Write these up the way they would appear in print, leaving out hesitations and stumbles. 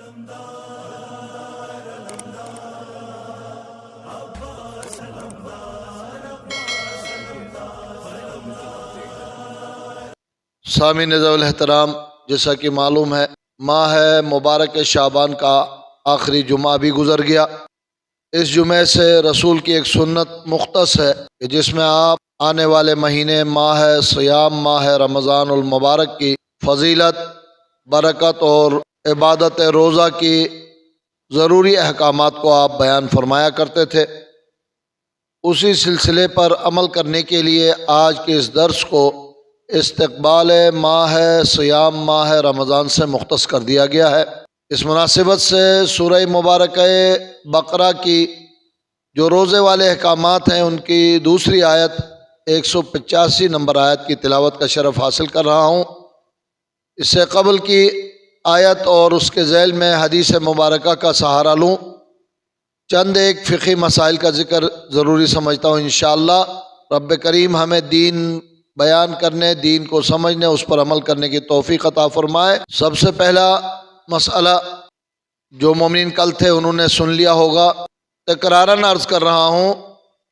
سامعین ذوی الاحترام، جیسا کہ معلوم ہے ماہ مبارک شعبان کا آخری جمعہ بھی گزر گیا۔ اس جمعے سے رسول کی ایک سنت مختص ہے کہ جس میں آپ آنے والے مہینے ماہ صیام ماہ رمضان المبارک کی فضیلت، برکت اور عبادت روزہ کی ضروری احکامات کو آپ بیان فرمایا کرتے تھے۔ اسی سلسلے پر عمل کرنے کے لیے آج کے اس درس کو استقبال ماہ صیام ماہ رمضان سے مختص کر دیا گیا ہے۔ اس مناسبت سے سورہ مبارکہ بقرہ کی جو روزے والے احکامات ہیں ان کی دوسری آیت 185 نمبر آیت کی تلاوت کا شرف حاصل کر رہا ہوں۔ اس سے قبل کی آیت اور اس کے ذیل میں حدیث مبارکہ کا سہارا لوں، چند ایک فقہی مسائل کا ذکر ضروری سمجھتا ہوں۔ انشاءاللہ رب کریم ہمیں دین بیان کرنے، دین کو سمجھنے، اس پر عمل کرنے کی توفیق عطا فرمائے۔ سب سے پہلا مسئلہ جو مومنین کل تھے انہوں نے سن لیا ہوگا، تکراراً عرض کر رہا ہوں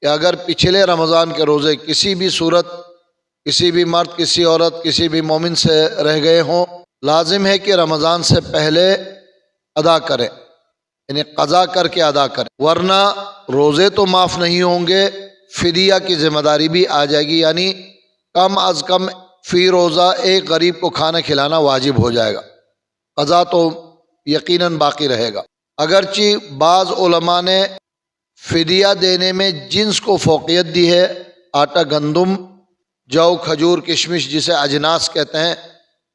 کہ اگر پچھلے رمضان کے روزے کسی بھی صورت، کسی بھی مرد، کسی عورت، کسی بھی مومن سے رہ گئے ہوں، لازم ہے کہ رمضان سے پہلے ادا کریں، یعنی قضا کر کے ادا کریں، ورنہ روزے تو معاف نہیں ہوں گے، فدیہ کی ذمہ داری بھی آ جائے گی، یعنی کم از کم فی روزہ ایک غریب کو کھانا کھلانا واجب ہو جائے گا، قضا تو یقیناً باقی رہے گا۔ اگرچہ بعض علماء نے فدیہ دینے میں جنس کو فوقیت دی ہے، آٹا، گندم، جو، کھجور، کشمش جسے اجناس کہتے ہیں،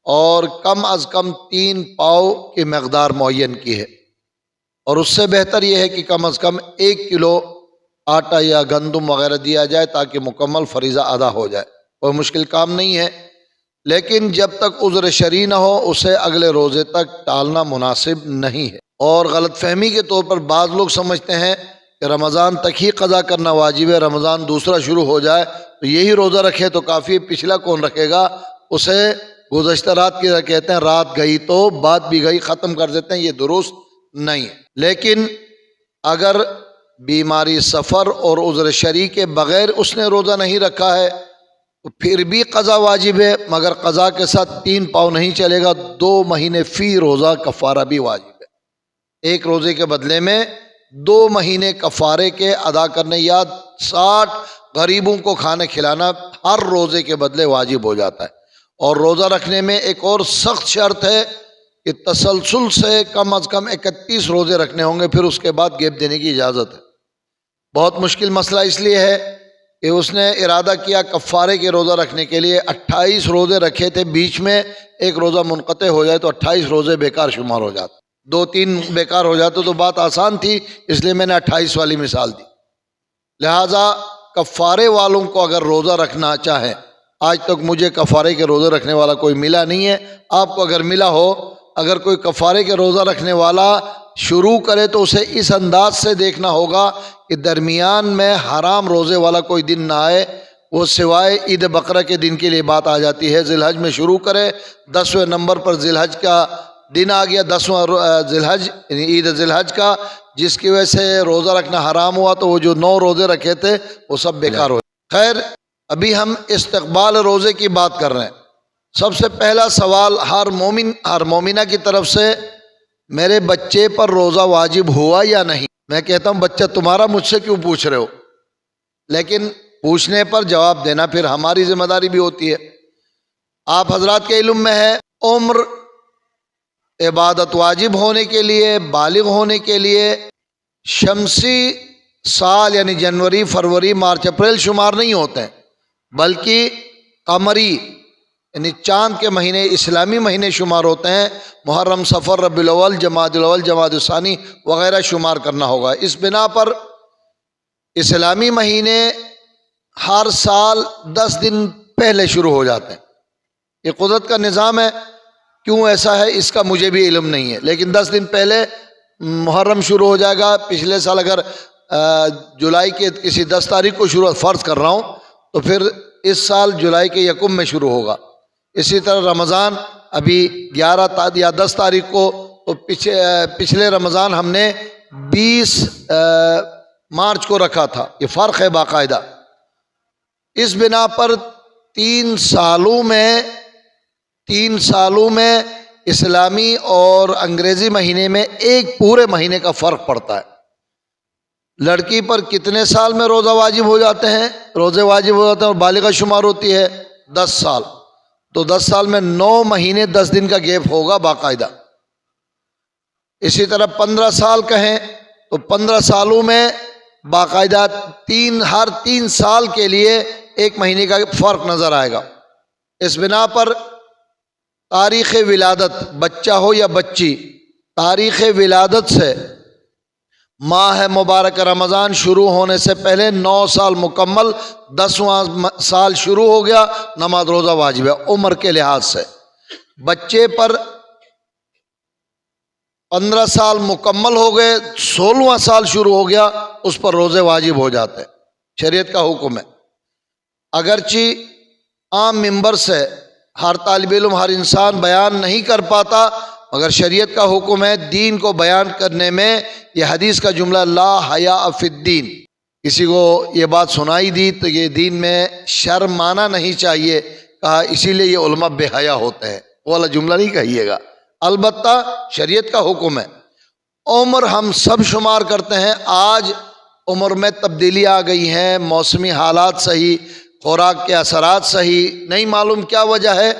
اور کم از کم 3 پاؤ کی مقدار معین کی ہے، اور اس سے بہتر یہ ہے کہ کم از کم 1 کلو آٹا یا گندم وغیرہ دیا جائے تاکہ مکمل فریضہ ادا ہو جائے۔ کوئی مشکل کام نہیں ہے، لیکن جب تک عذر شرعی نہ ہو اسے اگلے روزے تک ٹالنا مناسب نہیں ہے۔ اور غلط فہمی کے طور پر بعض لوگ سمجھتے ہیں کہ رمضان تک ہی قضا کرنا واجب ہے، رمضان دوسرا شروع ہو جائے تو یہی روزہ رکھے تو کافی، پچھلا کون رکھے گا، اسے گزشتہ رات کی کہتے ہیں، رات گئی تو بات بھی گئی، ختم کر دیتے ہیں، یہ درست نہیں ہے۔ لیکن اگر بیماری، سفر اور عذر شرعی کے بغیر اس نے روزہ نہیں رکھا ہے تو پھر بھی قضا واجب ہے، مگر قضا کے ساتھ 3 پاؤ نہیں چلے گا، 2 مہینے فی روزہ کفارہ بھی واجب ہے۔ ایک روزے کے بدلے میں 2 مہینے کفارے کے ادا کرنے یا 60 غریبوں کو کھانا کھلانا ہر روزے کے بدلے واجب ہو جاتا ہے۔ اور روزہ رکھنے میں ایک اور سخت شرط ہے کہ تسلسل سے کم از کم 31 روزے رکھنے ہوں گے، پھر اس کے بعد گیپ دینے کی اجازت ہے۔ بہت مشکل مسئلہ اس لیے ہے کہ اس نے ارادہ کیا کفارے کے روزہ رکھنے کے لیے، 28 روزے رکھے تھے، بیچ میں ایک روزہ منقطع ہو جائے تو 28 روزے بیکار شمار ہو جاتے، 2-3 بیکار ہو جاتے تو بات آسان تھی، اس لیے میں نے 28 والی مثال دی۔ لہٰذا کفارے والوں کو اگر روزہ رکھنا چاہیں، آج تک مجھے کفارے کے روزے رکھنے والا کوئی ملا نہیں ہے، آپ کو اگر ملا ہو، اگر کوئی کفارے کے روزہ رکھنے والا شروع کرے تو اسے اس انداز سے دیکھنا ہوگا کہ درمیان میں حرام روزے والا کوئی دن نہ آئے، وہ سوائے عید بقرہ کے دن کے لیے بات آ جاتی ہے، ذی الحج میں شروع کرے، 10ویں نمبر پر ذی الحج کا دن آ گیا، 10واں ذی الحج یعنی عید ذی الحج کا، جس کی وجہ سے روزہ رکھنا حرام ہوا تو وہ جو 9 روزے رکھے تھے وہ سب بیکار ہو۔ خیر، ابھی ہم استقبال روزے کی بات کر رہے ہیں۔ سب سے پہلا سوال ہر مومن، ہر مومنہ کی طرف سے، میرے بچے پر روزہ واجب ہوا یا نہیں؟ میں کہتا ہوں بچہ تمہارا مجھ سے کیوں پوچھ رہے ہو، لیکن پوچھنے پر جواب دینا پھر ہماری ذمہ داری بھی ہوتی ہے۔ آپ حضرات کے علم میں ہے، عمر عبادت واجب ہونے کے لیے، بالغ ہونے کے لیے شمسی سال یعنی جنوری، فروری، مارچ، اپریل شمار نہیں ہوتے ہیں، بلکہ قمری یعنی چاند کے مہینے، اسلامی مہینے شمار ہوتے ہیں، محرم، صفر، ربیع الاول، جمادی الاول، جمادی الثانی وغیرہ شمار کرنا ہوگا۔ اس بنا پر اسلامی مہینے ہر سال 10 دن پہلے شروع ہو جاتے ہیں۔ یہ قدرت کا نظام ہے، کیوں ایسا ہے اس کا مجھے بھی علم نہیں ہے، لیکن 10 دن پہلے محرم شروع ہو جائے گا۔ پچھلے سال اگر جولائی کے کسی 10 تاریخ کو شروع، فرض کر رہا ہوں، تو پھر اس سال جولائی کے 1 میں شروع ہوگا۔ اسی طرح رمضان ابھی 11 یا 10 تاریخ کو تو پچھلے رمضان ہم نے 20 مارچ کو رکھا تھا. یہ فرق ہے باقاعدہ. اس بنا پر 3 سالوں میں اسلامی اور انگریزی مہینے میں ایک پورے مہینے کا فرق پڑتا ہے. لڑکی پر کتنے سال میں روزہ واجب ہو جاتے ہیں؟ روزے واجب ہو جاتے ہیں اور بالغہ شمار ہوتی ہے 10 سال. تو 10 سال میں 9 مہینے 10 دن کا گیپ ہوگا باقاعدہ. اسی طرح 15 سال کہیں تو 15 سالوں میں باقاعدہ ہر 3 سال کے لیے ایک مہینے کا فرق نظر آئے گا. اس بنا پر تاریخ ولادت، بچہ ہو یا بچی، تاریخ ولادت سے ماہ مبارک رمضان شروع ہونے سے پہلے 9 سال مکمل، 10واں سال شروع ہو گیا، نماز روزہ واجب ہے عمر کے لحاظ سے. بچے پر 15 سال مکمل ہو گئے، 16واں سال شروع ہو گیا، اس پر روزے واجب ہو جاتے ہیں. شریعت کا حکم ہے. اگرچہ عام ممبر سے ہر طالب علم، ہر انسان بیان نہیں کر پاتا، مگر شریعت کا حکم ہے دین کو بیان کرنے میں. یہ حدیث کا جملہ لا حیاء فی الدین، کسی کو یہ بات سنائی دی تو یہ دین میں شرم آنا نہیں چاہیے کہا، اسی لیے یہ علماء بے حیا ہوتے ہیں. وہ والا جملہ نہیں کہیے گا. البتہ شریعت کا حکم ہے. عمر ہم سب شمار کرتے ہیں. آج عمر میں تبدیلی آ گئی ہیں، موسمی حالات صحیح، خوراک کے اثرات صحیح، نہیں معلوم کیا وجہ ہے.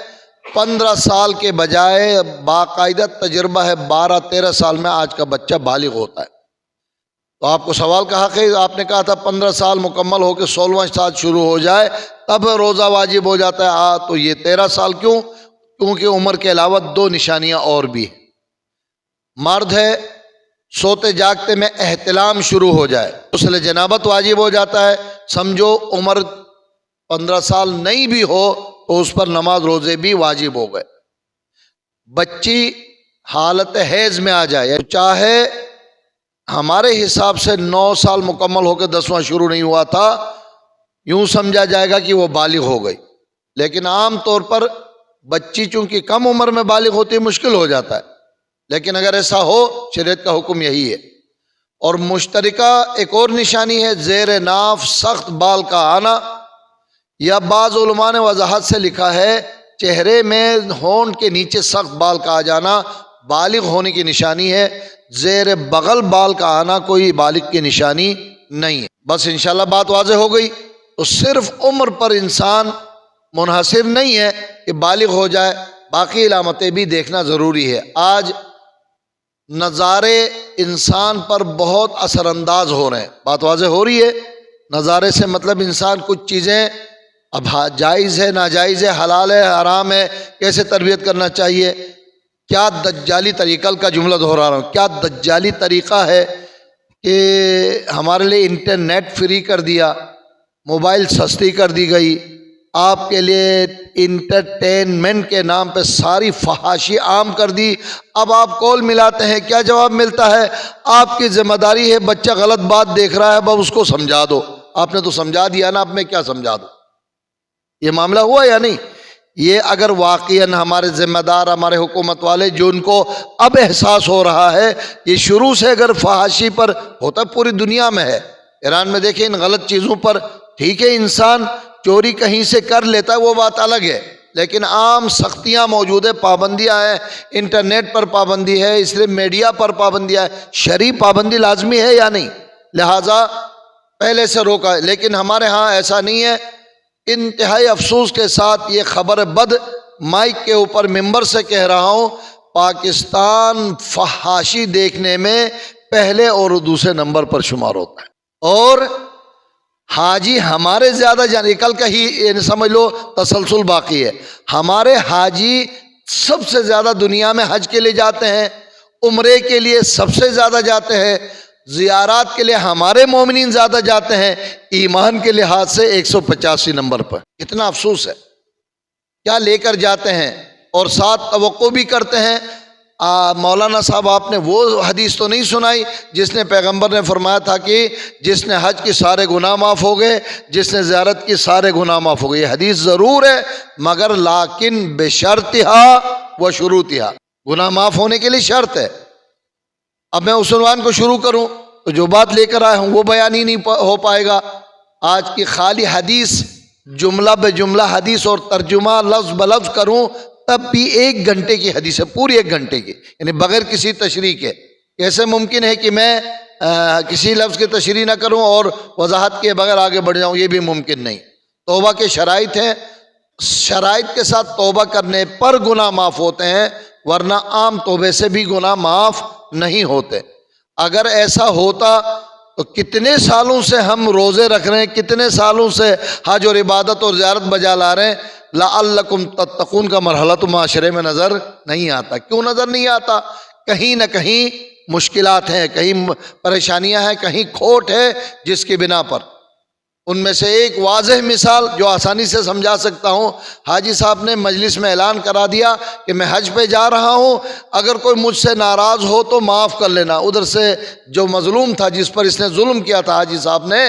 15 سال کے بجائے باقاعدہ تجربہ ہے 12-13 سال میں آج کا بچہ بالغ ہوتا ہے. تو آپ کو سوال کا حق ہے. آپ نے کہا تھا 15 سال مکمل ہو کے 16واں سال شروع ہو جائے تب روزہ واجب ہو جاتا ہے. تو یہ 13 سال کیوں؟ کیونکہ عمر کے علاوہ 2 نشانیاں اور بھی ہیں. مرد ہے، سوتے جاگتے میں احتلام شروع ہو جائے، غسل جنابت واجب ہو جاتا ہے. سمجھو عمر 15 سال نہیں بھی ہو تو اس پر نماز روزے بھی واجب ہو گئے. بچی حالت حیض میں آ جائے، چاہے ہمارے حساب سے 9 سال مکمل ہو کے 10واں شروع نہیں ہوا تھا، یوں سمجھا جائے گا کہ وہ بالغ ہو گئی. لیکن عام طور پر بچی چونکہ کم عمر میں بالغ ہوتی ہے، مشکل ہو جاتا ہے. لیکن اگر ایسا ہو، شریعت کا حکم یہی ہے. اور مشترکہ ایک اور نشانی ہے زیر ناف سخت بال کا آنا، یا بعض علماء نے وضاحت سے لکھا ہے چہرے میں ہونٹ کے نیچے سخت بال کا آ جانا بالغ ہونے کی نشانی ہے. زیر بغل بال کا آنا کوئی بالغ کی نشانی نہیں ہے. بس انشاءاللہ بات واضح ہو گئی. تو صرف عمر پر انسان منحصر نہیں ہے کہ بالغ ہو جائے، باقی علامتیں بھی دیکھنا ضروری ہے. آج نظارے انسان پر بہت اثر انداز ہو رہے ہیں. بات واضح ہو رہی ہے. نظارے سے مطلب انسان کچھ چیزیں اب جائز ہے، ناجائز ہے، حلال ہے، حرام ہے، کیسے تربیت کرنا چاہیے. کیا دجالی طریقہ کا جملہ دہرا رہا ہوں، کیا دجالی طریقہ ہے کہ ہمارے لیے انٹرنیٹ فری کر دیا، موبائل سستی کر دی گئی، آپ کے لیے انٹرٹینمنٹ کے نام پہ ساری فحاشی عام کر دی. اب آپ کال ملاتے ہیں، کیا جواب ملتا ہے؟ آپ کی ذمہ داری ہے، بچہ غلط بات دیکھ رہا ہے، اب اس کو سمجھا دو. آپ نے تو سمجھا دیا نا، اب میں کیا سمجھا دوں؟ یہ معاملہ ہوا یا نہیں؟ یہ اگر واقعاً ہمارے ذمہ دار، ہمارے حکومت والے، جو ان کو اب احساس ہو رہا ہے، یہ شروع سے اگر فحاشی پر ہوتا، پوری دنیا میں ہے. ایران میں دیکھیں ان غلط چیزوں پر، ٹھیک ہے انسان چوری کہیں سے کر لیتا ہے وہ بات الگ ہے، لیکن عام سختیاں موجود ہیں، پابندیاں ہیں. انٹرنیٹ پر پابندی ہے، اس لیے میڈیا پر پابندیاں ہے. شرعی پابندی لازمی ہے یا نہیں؟ لہٰذا پہلے سے روکا ہے. لیکن ہمارے ہاں ایسا نہیں ہے. انتہائی افسوس کے ساتھ یہ خبر بد مائک کے اوپر ممبر سے کہہ رہا ہوں، پاکستان فحاشی دیکھنے میں پہلے اور دوسرے نمبر پر شمار ہوتا ہے. اور حاجی ہمارے زیادہ کل کا ہی سمجھ لو تسلسل باقی ہے. ہمارے حاجی سب سے زیادہ دنیا میں حج کے لیے جاتے ہیں، عمرے کے لیے سب سے زیادہ جاتے ہیں، زیارات کے لیے ہمارے مومنین زیادہ جاتے ہیں، ایمان کے لحاظ سے 185 نمبر پر. اتنا افسوس ہے. کیا لے کر جاتے ہیں اور ساتھ توقع بھی کرتے ہیں. مولانا صاحب آپ نے وہ حدیث تو نہیں سنائی جس نے پیغمبر نے فرمایا تھا کہ جس نے حج کی سارے گناہ معاف ہو گئے، جس نے زیارت کی سارے گناہ معاف ہو گئے. یہ حدیث ضرور ہے، مگر لیکن بشرطہا و شروطہا، گناہ معاف ہونے کے لیے شرط ہے۔ اب میں اس عنوان کو شروع کروں تو جو بات لے کر آیا ہوں وہ بیان ہی نہیں ہو پائے گا۔ آج کی خالی حدیث جملہ بے جملہ حدیث اور ترجمہ لفظ بلفظ کروں تب بھی 1 گھنٹے کی حدیث ہے، پوری 1 گھنٹے کی، یعنی بغیر کسی تشریح کے۔ کیسے ممکن ہے کہ میں کسی لفظ کی تشریح نہ کروں اور وضاحت کے بغیر آگے بڑھ جاؤں؟ یہ بھی ممکن نہیں۔ توبہ کے شرائط ہیں، شرائط کے ساتھ توبہ کرنے پر گناہ معاف ہوتے ہیں، ورنہ عام توبے سے بھی گناہ معاف نہیں ہوتے۔ اگر ایسا ہوتا تو کتنے سالوں سے ہم روزے رکھ رہے ہیں، کتنے سالوں سے حج اور عبادت اور زیارت بجا لا رہے ہیں، لعلکم تتقون کا مرحلہ تو معاشرے میں نظر نہیں آتا۔ کیوں نظر نہیں آتا؟ کہیں نہ کہیں مشکلات ہیں، کہیں پریشانیاں ہیں، کہیں کھوٹ ہے، جس کی بنا پر۔ ان میں سے ایک واضح مثال جو آسانی سے سمجھا سکتا ہوں، حاجی صاحب نے مجلس میں اعلان کرا دیا کہ میں حج پہ جا رہا ہوں، اگر کوئی مجھ سے ناراض ہو تو معاف کر لینا۔ ادھر سے جو مظلوم تھا، جس پر اس نے ظلم کیا تھا حاجی صاحب نے،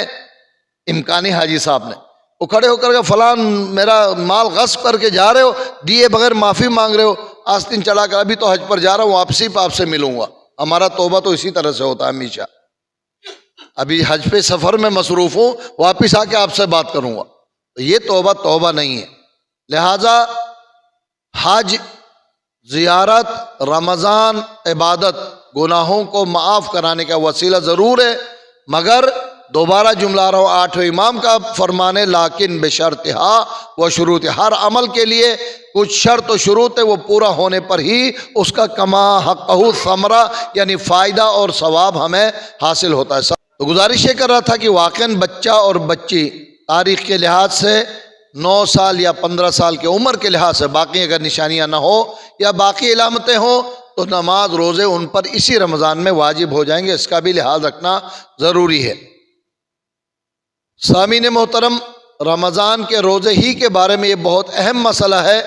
امکانی حاجی صاحب نے، وہ کھڑے ہو کر کے فلان میرا مال غصب کر کے جا رہے ہو، دیے بغیر معافی مانگ رہے ہو، آستین چڑھا کر ابھی تو حج پر جا رہا ہوں، واپسی پہ آپ سے ملوں گا۔ ہمارا توبہ تو اسی طرح سے ہوتا ہے ہمیشہ، ابھی حج پہ سفر میں مصروف ہوں، واپس آ کے آپ سے بات کروں گا۔ تو یہ توبہ نہیں ہے۔ لہذا حج، زیارت، رمضان، عبادت گناہوں کو معاف کرانے کا وسیلہ ضرور ہے، مگر دوبارہ جملہ رہا ہوں، 8ویں امام کا فرمان ہے، لیکن بشرطہا و شروط، ہر عمل کے لیے کچھ شرط و شروط ہے، وہ پورا ہونے پر ہی اس کا کما حقہ ثمرہ یعنی فائدہ اور ثواب ہمیں حاصل ہوتا ہے۔ تو گزارش یہ کر رہا تھا کہ واقعاً بچہ اور بچی تاریخ کے لحاظ سے 9 سال یا 15 سال کی عمر کے لحاظ سے، باقی اگر نشانیاں نہ ہو یا باقی علامتیں ہوں تو نماز روزے ان پر اسی رمضان میں واجب ہو جائیں گے، اس کا بھی لحاظ رکھنا ضروری ہے۔ سامعین محترم، رمضان کے روزے ہی کے بارے میں یہ بہت اہم مسئلہ ہے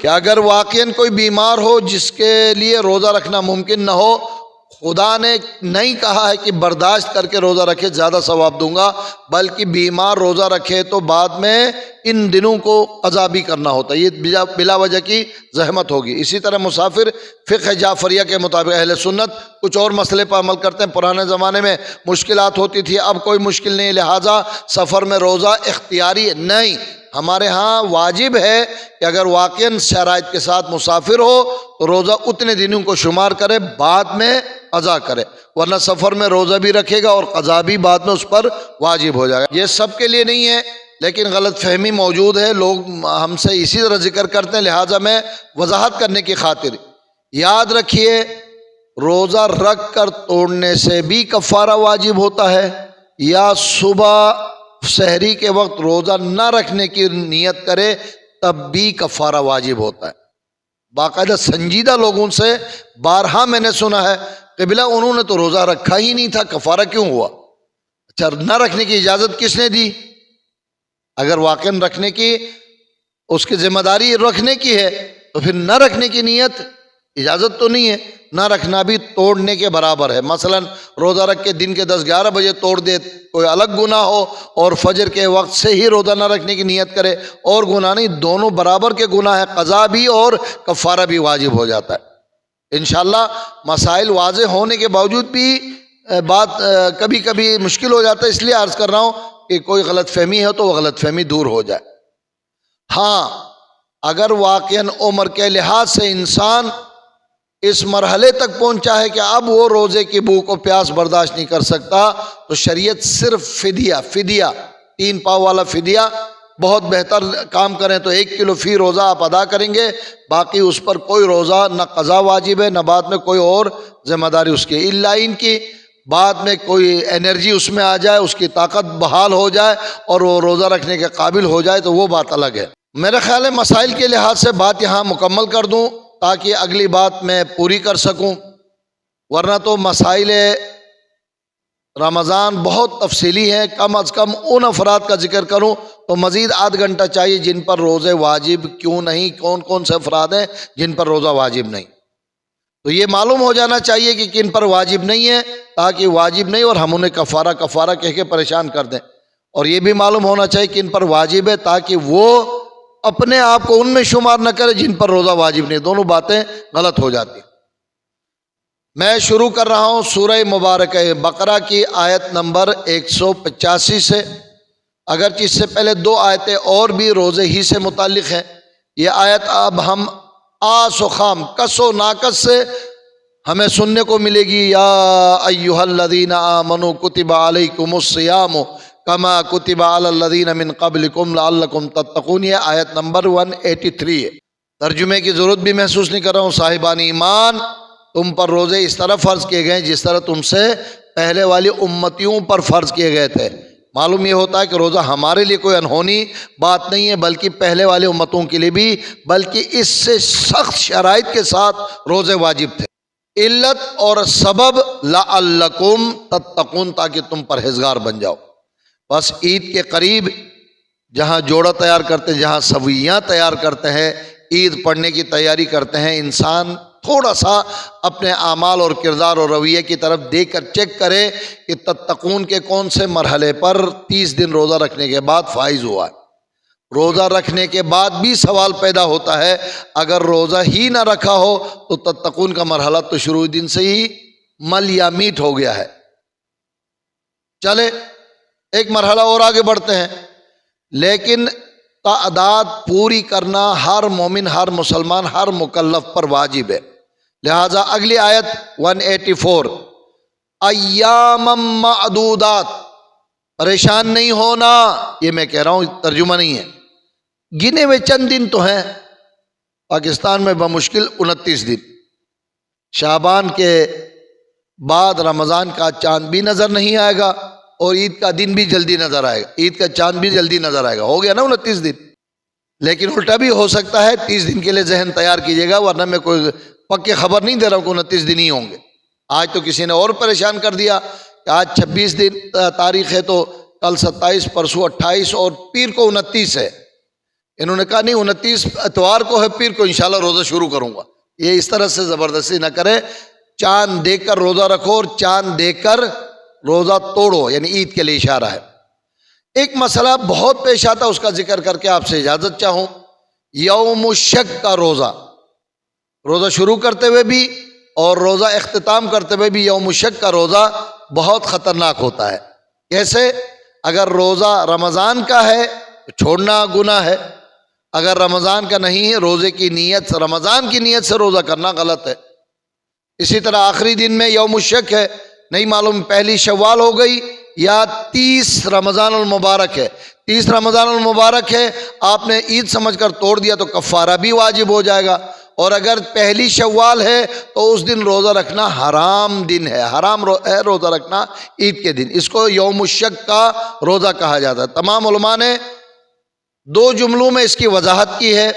کہ اگر واقعاً کوئی بیمار ہو جس کے لیے روزہ رکھنا ممکن نہ ہو، خدا نے نہیں کہا ہے کہ برداشت کر کے روزہ رکھے زیادہ ثواب دوں گا، بلکہ بیمار روزہ رکھے تو بعد میں ان دنوں کو قضا بھی کرنا ہوتا ہے، یہ بلا وجہ کی زحمت ہوگی۔ اسی طرح مسافر فقہ جعفریہ کے مطابق اہل سنت کچھ اور مسئلے پر عمل کرتے ہیں۔ پرانے زمانے میں مشکلات ہوتی تھی، اب کوئی مشکل نہیں، لہٰذا سفر میں روزہ اختیاری نہیں، ہمارے ہاں واجب ہے کہ اگر واقعاً شرائط کے ساتھ مسافر ہو تو روزہ اتنے دنوں کو شمار کرے، بعد میں قضا کرے، ورنہ سفر میں روزہ بھی رکھے گا اور قضا بھی بعد میں اس پر واجب ہو جائے گا۔ یہ سب کے لیے نہیں ہے، لیکن غلط فہمی موجود ہے، لوگ ہم سے اسی طرح ذکر کرتے ہیں، لہٰذا میں وضاحت کرنے کی خاطر یاد رکھیے، روزہ رکھ کر توڑنے سے بھی کفارہ واجب ہوتا ہے، یا صبح سحری کے وقت روزہ نہ رکھنے کی نیت کرے تب بھی کفارہ واجب ہوتا ہے۔ باقاعدہ سنجیدہ لوگوں سے بارہا میں نے سنا ہے، قبلہ انہوں نے تو روزہ رکھا ہی نہیں تھا، کفارہ کیوں ہوا؟ اچھا، نہ رکھنے کی اجازت کس نے دی؟ اگر واقعاً رکھنے کی اس کی ذمہ داری رکھنے کی ہے تو پھر نہ رکھنے کی نیت اجازت تو نہیں ہے، نہ رکھنا بھی توڑنے کے برابر ہے۔ مثلا روزہ رکھ کے دن کے 10-11 بجے توڑ دے، کوئی الگ گناہ ہو، اور فجر کے وقت سے ہی روزہ نہ رکھنے کی نیت کرے، اور گناہ نہیں، دونوں برابر کے گناہ ہے، قضا بھی اور کفارہ بھی واجب ہو جاتا ہے۔ انشاءاللہ مسائل واضح ہونے کے باوجود بھی بات کبھی کبھی مشکل ہو جاتا ہے، اس لیے عرض کر رہا ہوں کہ کوئی غلط فہمی ہے تو وہ غلط فہمی دور ہو جائے۔ ہاں، اگر واقعاً عمر کے لحاظ سے انسان اس مرحلے تک پہنچا ہے کہ اب وہ روزے کی بھوک و پیاس برداشت نہیں کر سکتا، تو شریعت صرف فدیہ 3 پاؤ والا فدیہ، بہت بہتر کام کریں تو 1 کلو فی روزہ آپ ادا کریں گے، باقی اس پر کوئی روزہ نہ قضا واجب ہے، نہ بعد میں کوئی اور ذمہ داری اس کی، الا ان کی بعد میں کوئی انرجی اس میں آ جائے، اس کی طاقت بحال ہو جائے اور وہ روزہ رکھنے کے قابل ہو جائے تو وہ بات الگ ہے۔ میرے خیال ہے مسائل کے لحاظ سے بات یہاں مکمل کر دوں تاکہ اگلی بات میں پوری کر سکوں، ورنہ تو مسائل رمضان بہت تفصیلی ہیں، کم از کم ان افراد کا ذکر کروں تو مزید آدھ گھنٹہ چاہیے جن پر روزے واجب کیوں نہیں، کون کون سے افراد ہیں جن پر روزہ واجب نہیں، تو یہ معلوم ہو جانا چاہیے کہ کن پر واجب نہیں ہے، تاکہ واجب نہیں اور ہم انہیں کفارہ کہہ کے پریشان کر دیں، اور یہ بھی معلوم ہونا چاہیے کن پر واجب ہے تاکہ وہ اپنے آپ کو ان میں شمار نہ کرے جن پر روزہ واجب نہیں. دونوں باتیں غلط ہو جاتی. میں شروع کر رہا ہوں سورہ مبارکہ بقرہ کی آیت نمبر 185 سے. اگرچہ اس سے پہلے 2 آیتیں اور بھی روزے ہی سے متعلق ہیں. یہ آیت اب ہم آس و خام، کس و ناکس سے ہمیں سننے کو ملے گی. یا ایھا الذین آمنوا کتب علیکم الصیام کما کتب علی الذین من قبلکم لعلکم تتقون. یہ آیت نمبر 183 ہے. ترجمے کی ضرورت بھی محسوس نہیں کر رہا ہوں. صاحبان ایمان، تم پر روزے اس طرح فرض کیے گئے جس طرح تم سے پہلے والی امتیوں پر فرض کیے گئے تھے. معلوم یہ ہوتا ہے کہ روزہ ہمارے لیے کوئی انہونی بات نہیں ہے، بلکہ پہلے والی امتوں کے لیے بھی، بلکہ اس سے سخت شرائط کے ساتھ روزے واجب تھے. علت اور سبب لعلکم تتقون، تاکہ تم پرہیزگار بن جاؤ. بس عید کے قریب جہاں جوڑا تیار کرتے ہیں، جہاں سویاں تیار کرتے ہیں، عید پڑھنے کی تیاری کرتے ہیں، انسان تھوڑا سا اپنے اعمال اور کردار اور رویے کی طرف دیکھ کر چیک کرے کہ تتقون کے کون سے مرحلے پر 30 دن روزہ رکھنے کے بعد فائز ہوا ہے. روزہ رکھنے کے بعد بھی سوال پیدا ہوتا ہے، اگر روزہ ہی نہ رکھا ہو تو تتقون کا مرحلہ تو شروع دن سے ہی مل یا میٹ ہو گیا ہے. چلے ایک مرحلہ اور آگے بڑھتے ہیں. لیکن تعداد پوری کرنا ہر مومن، ہر مسلمان، ہر مکلف پر واجب ہے. لہذا اگلی آیت 184 ایام معدودات، پریشان نہیں ہونا. یہ میں کہہ رہا ہوں، ترجمہ نہیں ہے. گنے ہوئے چند دن تو ہیں. پاکستان میں بمشکل 29 دن. شعبان کے بعد رمضان کا چاند بھی نظر نہیں آئے گا اور عید کا دن بھی جلدی نظر آئے گا. عید کا چاند بھی جلدی نظر آئے گا. ہو گیا نا 29 دن. لیکن الٹا بھی ہو سکتا ہے. 30 دن کے لیے ذہن تیار کیجیے گا، ورنہ میں کوئی پکے خبر نہیں دے رہا ہوں کہ 29 دن ہی ہوں گے. آج تو کسی نے اور پریشان کر دیا کہ آج 26 دن تاریخ ہے تو کل 27، پرسوں 28 اور پیر کو 29 ہے. انہوں نے کہا نہیں، 29 اتوار کو ہے، پیر کو انشاءاللہ روزہ شروع کروں گا. یہ اس طرح سے زبردستی نہ کرے. چاند دیکھ کر روزہ رکھو اور چاند دیکھ کر روزہ توڑو، یعنی عید کے لیے اشارہ ہے. ایک مسئلہ بہت پیش آتا ہے، اس کا ذکر کر کے آپ سے اجازت چاہوں. یوم الشک کا روزہ، روزہ شروع کرتے ہوئے بھی اور روزہ اختتام کرتے ہوئے بھی یوم الشک کا روزہ بہت خطرناک ہوتا ہے. کیسے؟ اگر روزہ رمضان کا ہے تو چھوڑنا گناہ ہے. اگر رمضان کا نہیں ہے، روزے کی نیت، رمضان کی نیت سے روزہ کرنا غلط ہے. اسی طرح آخری دن میں یوم الشک ہے، نہیں معلوم پہلی شوال ہو گئی یا 30 رمضان المبارک ہے. 30 رمضان المبارک ہے، آپ نے عید سمجھ کر توڑ دیا تو کفارہ بھی واجب ہو جائے گا. اور اگر پہلی شوال ہے تو اس دن روزہ رکھنا حرام دن ہے، حرام ہے روزہ رکھنا عید کے دن. اس کو یوم الشک کا روزہ کہا جاتا ہے. تمام علماء نے 2 جملوں میں اس کی وضاحت کی ہے.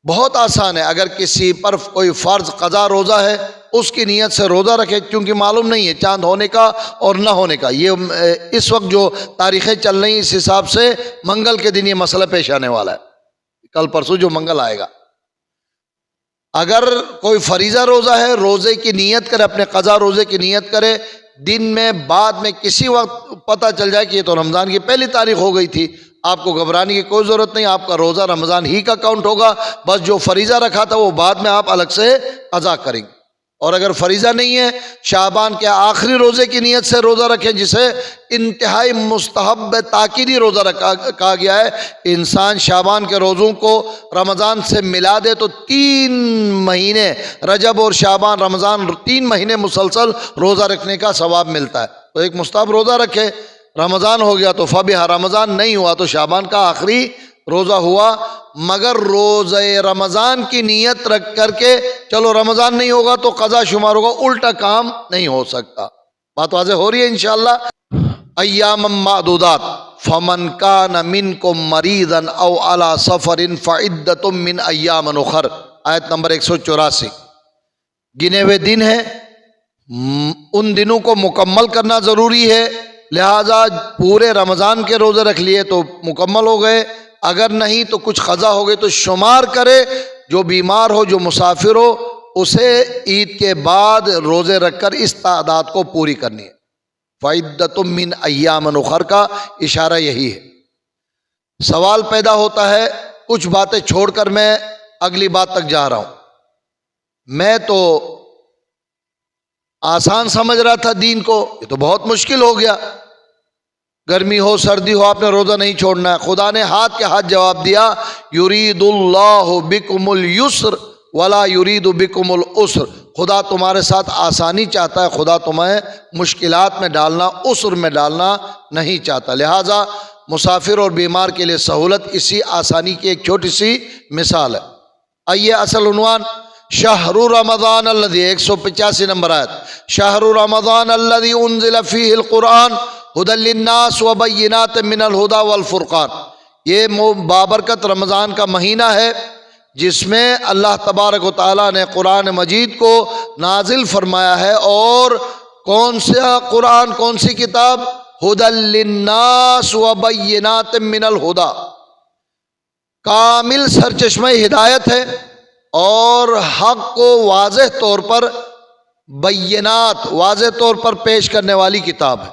بہت آسان ہے. اگر کسی پر کوئی فرض قضا روزہ ہے، اس کی نیت سے روزہ رکھے، کیونکہ معلوم نہیں ہے چاند ہونے کا اور نہ ہونے کا. یہ اس وقت جو تاریخیں چل رہی ہیں، اس حساب سے منگل کے دن یہ مسئلہ پیش آنے والا ہے. کل پرسوں جو منگل آئے گا. اگر کوئی فریضہ روزہ ہے، روزے کی نیت کرے، اپنے قضا روزے کی نیت کرے، دن میں بعد میں کسی وقت پتہ چل جائے کہ یہ تو رمضان کی پہلی تاریخ ہو گئی تھی، آپ کو گھبرانے کی کوئی ضرورت نہیں. آپ کا روزہ رمضان ہی کا کاؤنٹ ہوگا. بس جو فریضہ رکھا تھا وہ بعد میں آپ الگ سے قضا کریں گے. اور اگر فریضہ نہیں ہے، شعبان کے آخری روزے کی نیت سے روزہ رکھیں، جسے انتہائی مستحب تاکیدی روزہ کہا گیا ہے. انسان شعبان کے روزوں کو رمضان سے ملا دے تو 3 مہینے، رجب اور شعبان رمضان 3 مہینے مسلسل روزہ رکھنے کا ثواب ملتا ہے. تو ایک مستحب روزہ رکھے. رمضان ہو گیا تو فبیہا، رمضان نہیں ہوا تو شعبان کا آخری روزہ ہوا. مگر روزہ رمضان کی نیت رکھ کر کے چلو رمضان نہیں ہوگا تو قضا شمار ہوگا، الٹا کام نہیں ہو سکتا. بات واضح ہو رہی ہے انشاءاللہ. ایام معدودات فمن کان منکم مریضا او علی سفر فعدۃ من ایام اخر، آیت نمبر 184. گنے ہوئے دن ہیں، ان دنوں کو مکمل کرنا ضروری ہے. لہذا پورے رمضان کے روزے رکھ لیے تو مکمل ہو گئے، اگر نہیں تو کچھ قضا ہو گئے تو شمار کرے. جو بیمار ہو، جو مسافر ہو، اسے عید کے بعد روزے رکھ کر اس تعداد کو پوری کرنی ہے. فعدۃ من ایام اخر کا اشارہ یہی ہے. سوال پیدا ہوتا ہے کچھ باتیں چھوڑ کر میں اگلی بات تک جا رہا ہوں۔ میں تو آسان سمجھ رہا تھا دین کو، یہ تو بہت مشکل ہو گیا، گرمی ہو سردی ہو آپ نے روزہ نہیں چھوڑنا ہے۔ خدا نے ہاتھ کے ہاتھ جواب دیا، یرید اللہ بکم اليسر ولا یرید بکم العسر، خدا تمہارے ساتھ آسانی چاہتا ہے، خدا تمہیں مشکلات میں ڈالنا، عسر میں ڈالنا نہیں چاہتا۔ لہٰذا مسافر اور بیمار کے لیے سہولت اسی آسانی کی ایک چھوٹی سی مثال ہے۔ آئیے اصل عنوان، شہر رمضان الذی، 185 نمبر آیت، شہر رمضان الذی انزل فیہ القرآن ھدی للناس وبینات من الھدی والفرقان، یہ بابرکت رمضان کا مہینہ ہے جس میں اللہ تبارک و تعالیٰ نے قرآن مجید کو نازل فرمایا ہے، اور کون سا قرآن، کون سی کتاب؟ ھدی للناس وبینات من الھدی، کامل سرچشمہ ہدایت ہے اور حق کو واضح طور پر، بینات واضح طور پر پیش کرنے والی کتاب ہے،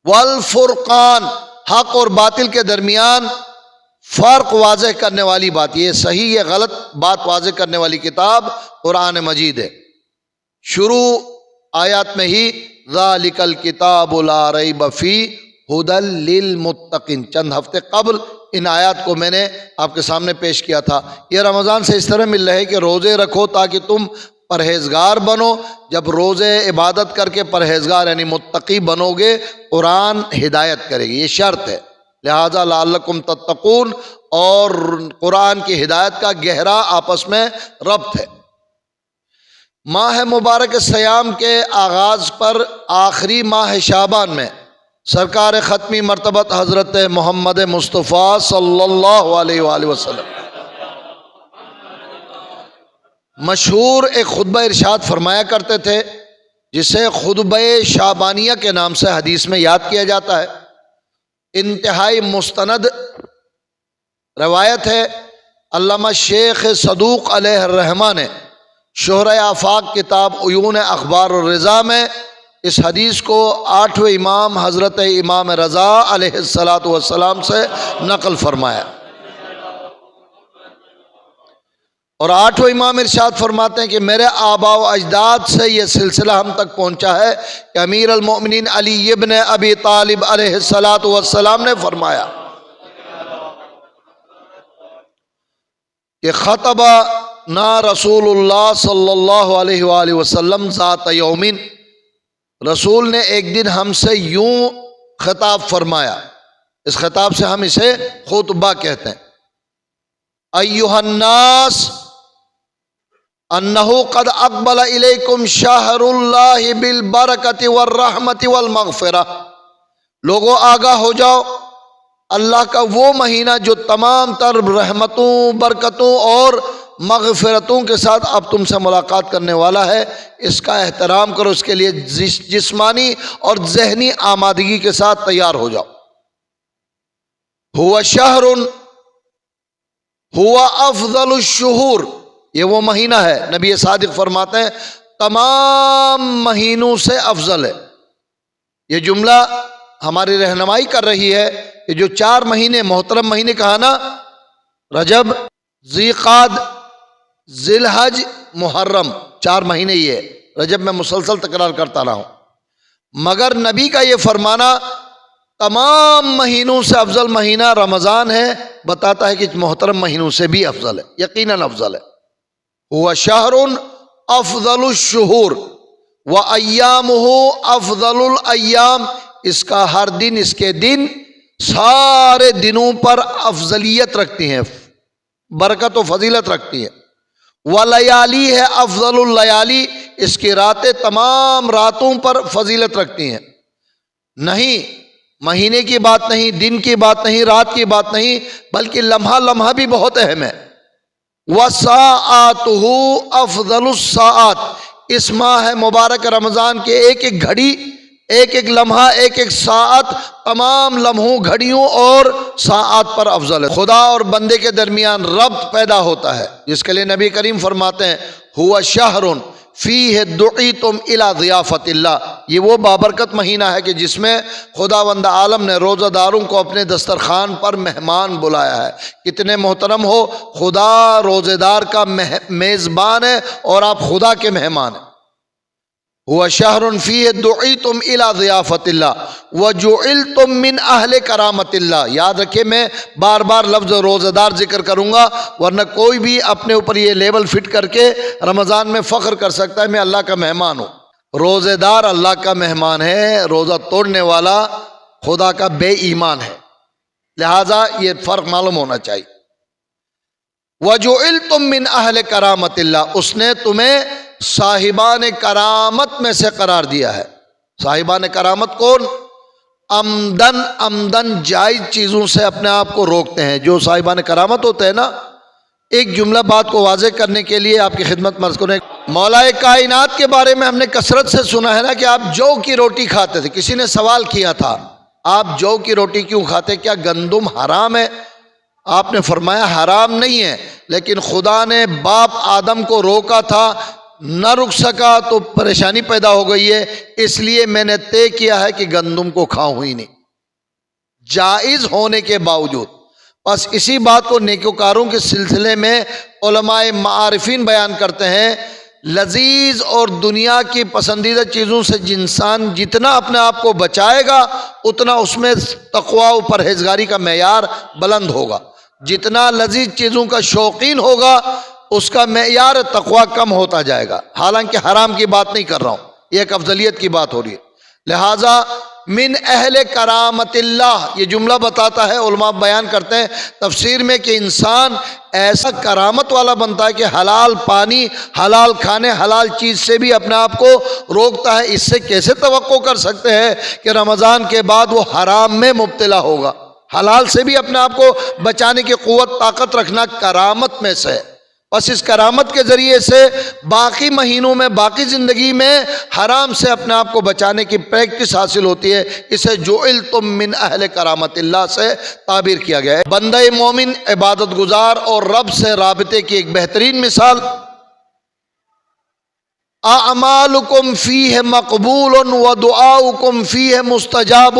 والفرقان حق اور باطل کے درمیان فرق واضح کرنے والی بات، یہ صحیح یہ غلط بات واضح کرنے والی کتاب قرآن مجید ہے۔ شروع آیات میں ہی ذالک الکتاب لا ریب فیہ ھدی للمتقین، چند ہفتے قبل ان آیات کو میں نے آپ کے سامنے پیش کیا تھا۔ یہ رمضان سے اس طرح مل رہا ہے کہ روزے رکھو تاکہ تم پرہیزگار بنو، جب روزے عبادت کر کے پرہیزگار یعنی متقی بنو گے قرآن ہدایت کرے گی، یہ شرط ہے۔ لہذا لعلکم تتقون اور قرآن کی ہدایت کا گہرا آپس میں ربط ہے۔ ماہ مبارک سیام کے آغاز پر آخری ماہ شعبان میں سرکار ختمی مرتبت حضرت محمد مصطفیٰ صلی اللہ علیہ وآلہ وسلم مشہور ایک خطبہ ارشاد فرمایا کرتے تھے، جسے خطبہ شعبانیہ کے نام سے حدیث میں یاد کیا جاتا ہے۔ انتہائی مستند روایت ہے، علامہ شیخ صدوق علیہ الرحمہ نے شہرۂ آفاق کتاب عیون اخبار الرضا میں اس حدیث کو 8ویں امام حضرت امام رضا علیہ السلام سے نقل فرمایا، اور 8ویں امام ارشاد فرماتے ہیں کہ میرے آباء و اجداد سے یہ سلسلہ ہم تک پہنچا ہے کہ امیر المؤمنین علی ابن ابی طالب علیہ السلام نے فرمایا کہ خطبنا رسول اللہ صلی اللہ علیہ وآلہ وسلم ذات یومین، رسول نے ایک دن ہم سے یوں خطاب فرمایا، اس خطاب سے ہم اسے خطبہ کہتے ہیں، ایھا الناس انہ قد اقبل الیکم شہر اللہ بالبرکۃ والرحمۃ والمغفرہ، لوگوں آگاہ ہو جاؤ، اللہ کا وہ مہینہ جو تمام تر رحمتوں، برکتوں اور مغفرتوں کے ساتھ اب تم سے ملاقات کرنے والا ہے، اس کا احترام کرو، اس کے لیے جسمانی اور ذہنی آمادگی کے ساتھ تیار ہو جاؤ۔ ہوا شہر ہوا افضل الشہور، یہ وہ مہینہ ہے، نبی صادق فرماتے ہیں تمام مہینوں سے افضل ہے۔ یہ جملہ ہماری رہنمائی کر رہی ہے کہ جو 4 مہینے محترم مہینے کہا نا، رجب، ذی قعدہ، ذی الحج، محرم، 4 مہینے یہ ہے، رجب میں مسلسل تکرار کرتا رہا ہوں، مگر نبی کا یہ فرمانا تمام مہینوں سے افضل مہینہ رمضان ہے، بتاتا ہے کہ محترم مہینوں سے بھی افضل ہے، یقیناً افضل ہے۔ ہوا شہر افضل الشہور وایامہ افضل الایام، اس کا ہر دن، اس کے دن سارے دنوں پر افضلیت رکھتی ہیں، برکت و فضیلت رکھتی ہیں۔ ولیالی ہے افضل اللیالی، اس کی راتیں تمام راتوں پر فضیلت رکھتی ہیں۔ نہیں مہینے کی بات نہیں، دن کی بات نہیں، رات کی بات نہیں، بلکہ لمحہ لمحہ بھی بہت اہم ہے۔ وَسَاعَاتُهُ أَفْضَلُ السَّاعَات، اس ماہ مبارک رمضان کے ایک ایک گھڑی، ایک ایک لمحہ، ایک ایک ساعت، تمام لمحوں، گھڑیوں اور ساعات پر افضل ہے۔ خدا اور بندے کے درمیان ربط پیدا ہوتا ہے، جس کے لیے نبی کریم فرماتے ہیں ہوا شہر فیہ دعیتم الی ضیافت اللہ، یہ وہ بابرکت مہینہ ہے کہ جس میں خداوند عالم نے روزہ داروں کو اپنے دسترخوان پر مہمان بلایا ہے۔ کتنے محترم ہو، خدا روزے دار کا میزبان ہے اور آپ خدا کے مہمان ہیں۔ هو شهر فيه دعيتم الى ضیافت اللہ وجعلتم من اہل کرامت اللہ۔ یاد رکھیں میں بار بار لفظ روزہ دار ذکر کروں گا، ورنہ کوئی بھی اپنے اوپر یہ لیبل فٹ کر کے رمضان میں فخر کر سکتا ہے میں اللہ کا مہمان ہوں۔ روزہ دار اللہ کا مہمان ہے، روزہ توڑنے والا خدا کا بے ایمان ہے، لہٰذا یہ فرق معلوم ہونا چاہیے۔ وَجُعِلْتُم مِّنْ أَهْلِ کرامت اللہ، اس نے تمہیں صاحبان کرامت میں سے قرار دیا ہے۔ صاحبان کرامت کون؟ عمدن جائز چیزوں سے اپنے آپ کو روکتے ہیں۔ جو صاحبان کرامت ہوتے ہیں نا، ایک جملہ بات کو واضح کرنے کے لیے آپ کی خدمت میں عرض کریں، مولا کائنات کے بارے میں ہم نے کثرت سے سنا ہے نا کہ آپ جو کی روٹی کھاتے تھے۔ کسی نے سوال کیا تھا آپ جو کی روٹی کیوں کھاتے، کیا گندم حرام ہے؟ آپ نے فرمایا حرام نہیں ہے، لیکن خدا نے باپ آدم کو روکا تھا، نہ رک سکا تو پریشانی پیدا ہو گئی ہے، اس لیے میں نے طے کیا ہے کہ گندم کو کھاؤں ہی نہیں، جائز ہونے کے باوجود۔ بس اسی بات کو نیکوکاروں کے سلسلے میں علماء معارفین بیان کرتے ہیں، لذیذ اور دنیا کی پسندیدہ چیزوں سے انسان جتنا اپنے آپ کو بچائے گا اتنا اس میں تقوی و پرہیزگاری کا معیار بلند ہوگا، جتنا لذیذ چیزوں کا شوقین ہوگا اس کا معیار تقوی کم ہوتا جائے گا۔ حالانکہ حرام کی بات نہیں کر رہا ہوں، یہ ایک افضلیت کی بات ہو رہی ہے۔ لہٰذا من اہل کرامت اللہ، یہ جملہ بتاتا ہے، علماء بیان کرتے ہیں تفسیر میں کہ انسان ایسا کرامت والا بنتا ہے کہ حلال پانی، حلال کھانے، حلال چیز سے بھی اپنے آپ کو روکتا ہے۔ اس سے کیسے توقع کر سکتے ہیں کہ رمضان کے بعد وہ حرام میں مبتلا ہوگا؟ حلال سے بھی اپنے آپ کو بچانے کی قوت طاقت رکھنا کرامت میں سے ہے۔ بس اس کرامت کے ذریعے سے باقی مہینوں میں، باقی زندگی میں حرام سے اپنے آپ کو بچانے کی پریکٹس حاصل ہوتی ہے۔ اسے جعلتم من اہل کرامت اللہ سے تعبیر کیا گیا ہے۔ بندہ مومن عبادت گزار اور رب سے رابطے کی ایک بہترین مثال، اعمالکم فیہ مقبول و دعاؤکم فیہ مستجاب،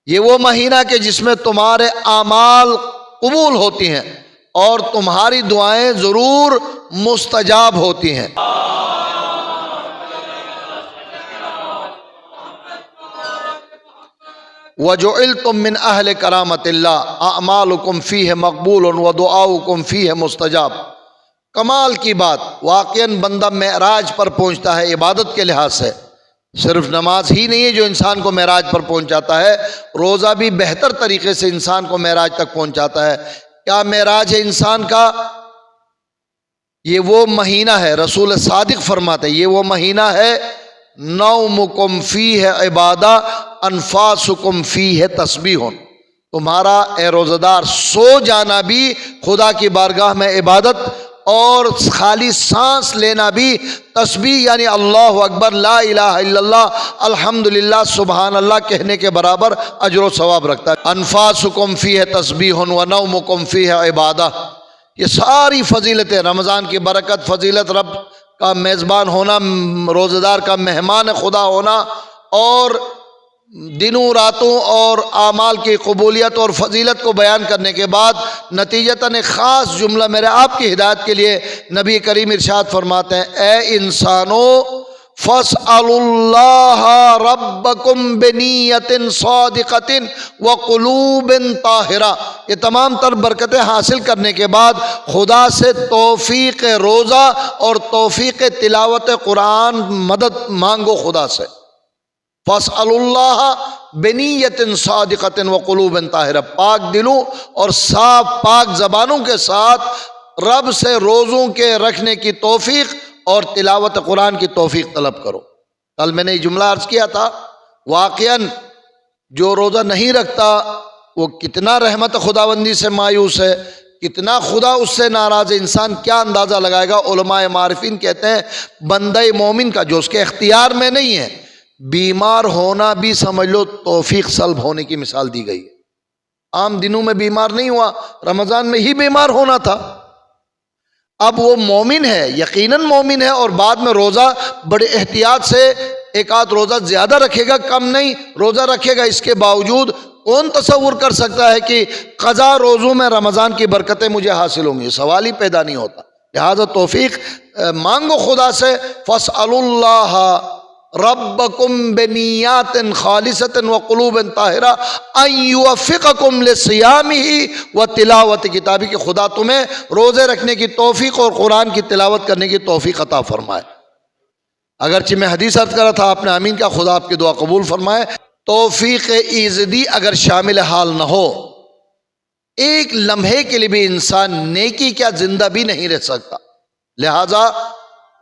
یہ وہ مہینہ کہ جس میں تمہارے اعمال قبول ہوتی ہیں اور تمہاری دعائیں ضرور مستجاب ہوتی ہیں۔ وَجُعِلْتُم مِّنْ أَهْلِ كَرَامَةِ اللَّهِ أَعْمَالُكُمْ فِيهِ مَقْبُولٌ وَدُعَاؤُكُمْ فِيهِ مُسْتَجَابٌ۔ کمال کی بات، واقعاً بندہ معراج پر پہنچتا ہے عبادت کے لحاظ سے۔ صرف نماز ہی نہیں ہے جو انسان کو معراج پر پہنچاتا ہے، روزہ بھی بہتر طریقے سے انسان کو معراج تک پہنچاتا ہے۔ کیا معراج ہے انسان کا؟ یہ وہ مہینہ ہے، رسول صادق فرماتے ہیں یہ وہ مہینہ ہے، نومکم فیہ عبادہ انفاسکم فیہ تسبیح، تمہارا اے روزہ دار سو جانا بھی خدا کی بارگاہ میں عبادت اور خالی سانس لینا بھی تسبیح، یعنی اللہ اکبر، لا الہ الا اللہ، الحمدللہ، سبحان اللہ کہنے کے برابر اجر و ثواب رکھتا ہے۔ انفاسکم فیہ تسبیح و نومکم فیہ عبادہ، یہ ساری فضیلتیں، رمضان کی برکت، فضیلت، رب کا میزبان ہونا، روزہ دار کا مہمان خدا ہونا، اور دنوں راتوں اور اعمال کی قبولیت اور فضیلت کو بیان کرنے کے بعد نتیجتاً ایک خاص جملہ میرے آپ کی ہدایت کے لیے نبی کریم ارشاد فرماتے ہیں، اے انسانو فاسألوا اللہ ربکم بنیت صادقۃ وقلوب طاہرہ، یہ تمام تر برکتیں حاصل کرنے کے بعد خدا سے توفیق روزہ اور توفیق تلاوت قرآن مدد مانگو خدا سے۔ فاسألوا اللہ بنیت صادقۃ وقلوب طاہرہ، پاک دلوں اور صاف پاک زبانوں کے ساتھ رب سے روزوں کے رکھنے کی توفیق اور تلاوت قرآن کی توفیق طلب کرو۔ کل میں نے یہ جملہ عرض کیا تھا، واقعاً جو روزہ نہیں رکھتا وہ کتنا رحمت خداوندی سے مایوس ہے، کتنا خدا اس سے ناراض ہے، انسان کیا اندازہ لگائے گا۔ علماء معارفین کہتے ہیں بندہ مومن کا جو اس کے اختیار میں نہیں ہے، بیمار ہونا بھی سمجھ لو توفیق سلب ہونے کی مثال دی گئی ہے۔ عام دنوں میں بیمار نہیں ہوا، رمضان میں ہی بیمار ہونا تھا۔ اب وہ مومن ہے، یقیناً مومن ہے، اور بعد میں روزہ بڑے احتیاط سے ایک آدھ روزہ زیادہ رکھے گا، کم نہیں، روزہ رکھے گا۔ اس کے باوجود کون تصور کر سکتا ہے کہ قضا روزوں میں رمضان کی برکتیں مجھے حاصل ہوں گی؟ سوال ہی پیدا نہیں ہوتا۔ لہذا توفیق مانگو خدا سے، فاسألوا اللہ ربکم بنیات خالصۃ وقلوب طاہرہ ان یوفقکم لصیامہ وتلاوت کتابہ، کہ خدا تمہیں روزے رکھنے کی توفیق اور قرآن کی تلاوت کرنے کی توفیق عطا فرمائے۔ اگرچہ میں حدیث عرض کر رہا تھا، آپ نے آمین کا، خدا آپ کی دعا قبول فرمائے۔ توفیق ایزدی اگر شامل حال نہ ہو، ایک لمحے کے لیے بھی انسان نیکی کیا زندہ بھی نہیں رہ سکتا۔ لہذا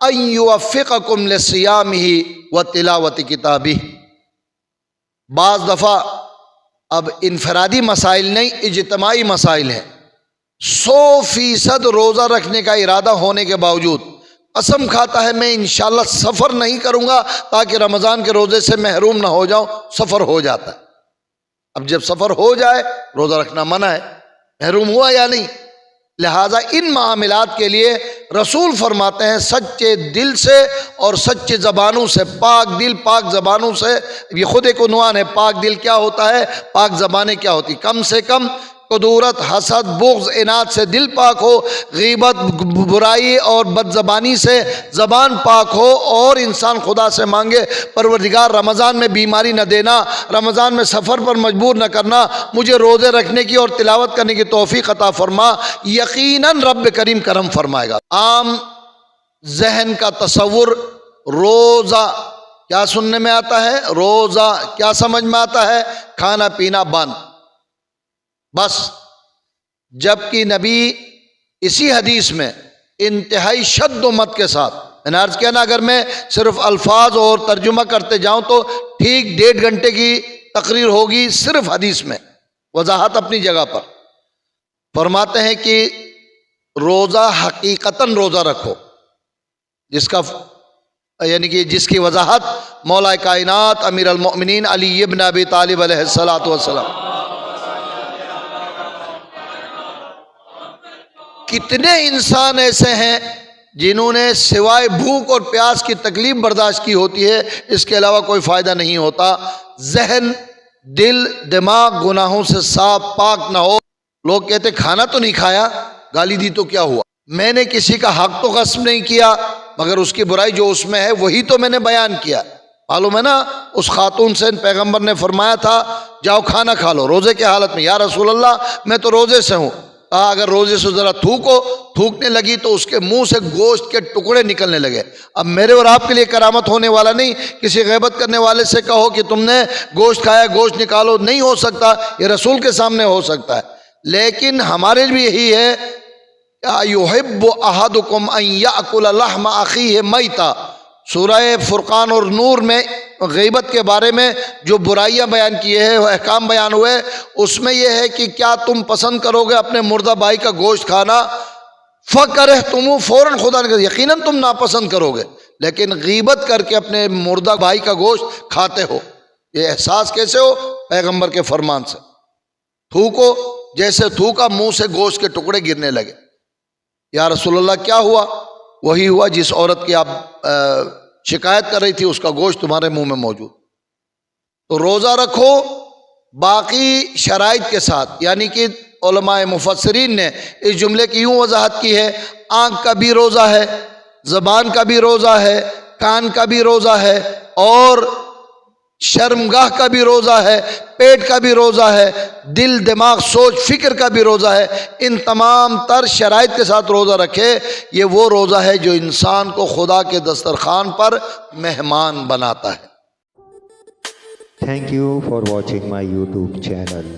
ان یوفقکم لصیامہ وتلاوت کتابہ۔ بعض دفعہ اب انفرادی مسائل نہیں، اجتماعی مسائل ہیں۔ 100% روزہ رکھنے کا ارادہ ہونے کے باوجود قسم کھاتا ہے میں انشاءاللہ سفر نہیں کروں گا تاکہ رمضان کے روزے سے محروم نہ ہو جاؤں، سفر ہو جاتا ہے۔ اب جب سفر ہو جائے روزہ رکھنا منع ہے، محروم ہوا یا نہیں؟ لہٰذا ان معاملات کے لیے رسول فرماتے ہیں سچے دل سے اور سچے زبانوں سے، پاک دل پاک زبانوں سے، یہ خود ایک عنوان ہے، پاک دل کیا ہوتا ہے، پاک زبانیں کیا ہوتی؟ کم سے کم کدورت، حسد، بغض، اناد سے دل پاک ہو، غیبت، برائی اور بد زبانی سے زبان پاک ہو، اور انسان خدا سے مانگے پروردگار رمضان میں بیماری نہ دینا، رمضان میں سفر پر مجبور نہ کرنا، مجھے روزے رکھنے کی اور تلاوت کرنے کی توفیق عطا فرما، یقیناً رب کریم کرم فرمائے گا۔ عام ذہن کا تصور روزہ کیا سننے میں آتا ہے، روزہ کیا سمجھ میں آتا ہے، کھانا پینا بند، بس۔ جبکہ نبی اسی حدیث میں انتہائی شد و مت کے ساتھ، میں نے عرض کیا نا، اگر میں صرف الفاظ اور ترجمہ کرتے جاؤں تو ٹھیک 1.5 گھنٹے کی تقریر ہوگی صرف حدیث میں، وضاحت اپنی جگہ پر۔ فرماتے ہیں کہ روزہ حقیقتاً روزہ رکھو، جس کا یعنی کہ جس کی وضاحت مولا کائنات امیر المؤمنین علی ابن ابی طالب علیہ الصلوۃ والسلام۔ کتنے انسان ایسے ہیں جنہوں نے سوائے بھوک اور پیاس کی تکلیف برداشت کی ہوتی ہے، اس کے علاوہ کوئی فائدہ نہیں ہوتا۔ ذہن، دل، دماغ گناہوں سے صاف پاک نہ ہو، لوگ کہتے کھانا تو نہیں کھایا، گالی دی تو کیا ہوا، میں نے کسی کا حق تو غصب نہیں کیا، مگر اس کی برائی جو اس میں ہے وہی تو میں نے بیان کیا۔ معلوم ہے نا اس خاتون سے پیغمبر نے فرمایا تھا جاؤ کھانا کھا لو روزے کی حالت میں، یا رسول اللہ میں تو روزے سے ہوں۔ کہا اگر روزے سے ذرا تھوکو، تھوکنے لگی تو اس کے منہ سے گوشت کے ٹکڑے نکلنے لگے۔ اب میرے اور آپ کے لیے کرامت ہونے والا نہیں، کسی غیبت کرنے والے سے کہو کہ تم نے گوشت کھایا گوشت نکالو، نہیں ہو سکتا، یہ رسول کے سامنے ہو سکتا ہے۔ لیکن ہمارے لیے یہی ہے یحب احدکم ان یاکل لحم اخیہ میتا، سورہ فرقان اور نور میں غیبت کے بارے میں جو برائیاں بیان کیے ہیں، احکام بیان ہوئے، اس میں یہ ہے کہ کیا تم پسند کرو گے اپنے مردہ بھائی کا گوشت کھانا؟ فَكَرِهْتُمُوهُ، فوراً خدا نے کہا یقیناً تم ناپسند کرو گے، لیکن غیبت کر کے اپنے مردہ بھائی کا گوشت کھاتے ہو، یہ احساس کیسے ہو؟ پیغمبر کے فرمان سے۔ تھوکو، جیسے تھوکا منہ سے گوشت کے ٹکڑے گرنے لگے۔ یا رسول اللہ کیا ہوا؟ وہی ہوا جس عورت کی آپ شکایت کر رہی تھی، اس کا گوشت تمہارے منہ میں موجود۔ تو روزہ رکھو باقی شرائط کے ساتھ، یعنی کہ علماء مفسرین نے اس جملے کی یوں وضاحت کی ہے، آنکھ کا بھی روزہ ہے، زبان کا بھی روزہ ہے، کان کا بھی روزہ ہے، اور شرمگاہ کا بھی روزہ ہے، پیٹ کا بھی روزہ ہے، دل، دماغ، سوچ، فکر کا بھی روزہ ہے۔ ان تمام تر شرائط کے ساتھ روزہ رکھے، یہ وہ روزہ ہے جو انسان کو خدا کے دسترخوان پر مہمان بناتا ہے۔ Thank you for watching my YouTube channel.